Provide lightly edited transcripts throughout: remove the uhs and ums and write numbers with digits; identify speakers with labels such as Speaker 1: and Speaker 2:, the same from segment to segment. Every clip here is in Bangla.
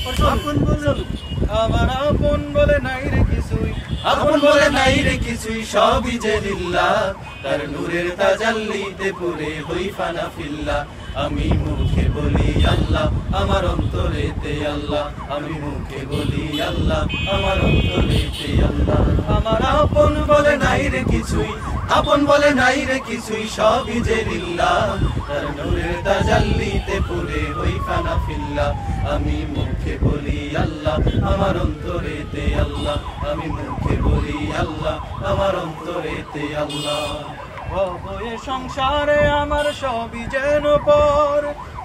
Speaker 1: আপন বলে আমার আপন বলে নাই রে কিছুই, আপন বলে নাই রে কিছুই, সবই যে লিল্লাহ। তার নূরের তাজাল্লিতে পুরে হই ফানা ফিল্লাহ। আমি মুখে বলি আল্লাহ, আমার অন্তরেতে আল্লাহ। আমি মুখে বলি আল্লাহ, আমার অন্তরেতে আল্লাহ। আমার আপন বলে নাই রে কিছুই, আপন বলে নাই রে কিছুই, সবই যে লিল্লাহ। তার নূরের তাজাল্লিতে পুরে হই ফানা ফিল্লাহ। আমি মুখে বলি আল্লাহ, আমার অন্তরেতে আল্লাহ। আমি মুখে বলি আল্লাহ, আমার অন্তরেতে আল্লাহ। ভবে সংসারে আমার সবই যেন পর,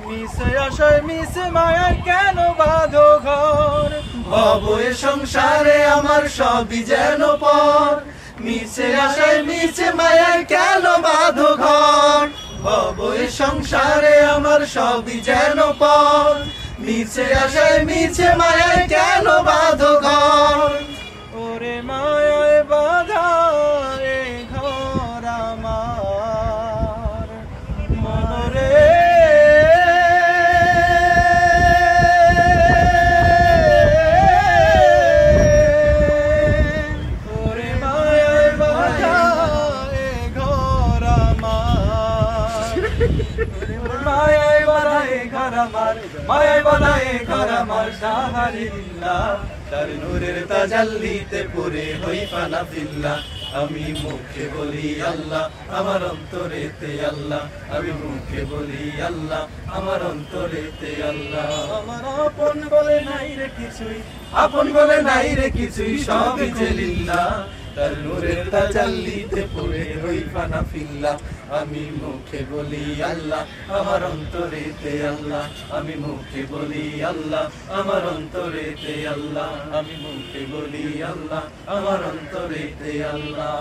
Speaker 1: মিশে আশায় মিশে মায়ায় কেন বাঁধো ঘর। ভবে সংসারে আমার সবই যেন পর, মিশে আশায় মিশে মায়ায় কেন বাঁধো ঘর। ভবে সংসারে আমার সবই যেন পর, মিছে আশায় মিছে মায়ায় কেন বাঁধো ঘর। ওরে মায়ায় বাঁধা এ ঘর আমার মনরে। ওরে মায়ায় বাঁধা এ ঘর আমার, মায়ায় বাঁধা এ ঘর আমার, মায়ায় বাঁধা এ ঘর আমার সাহারিল্লাহ। তার নূরের তাজাল্লিতে পুরে হই ফানা ফিল্লাহ। আমি মুখে বলি আল্লাহ, আমার অন্তরেতে আল্লাহ। আমি মুখে বলি আল্লাহ, আমার অন্তরেতে আল্লাহ। আমার আপন বলে নাই রে কিছুই, আপন বলে নাই রে কিছুই, সবই যে লিল্লাহ। তার নূরের তাজাল্লিতে পুরে হই ফানা ফিল্লাহ। আমি মুখে বলি আল্লাহ, আমার অন্তরেতে আল্লাহ। আমি মুখে বলি আল্লাহ, আমার অন্তরেতে আল্লাহ। আমি মুখে বলি আল্লাহ, আমার অন্তরেতে আল্লাহ।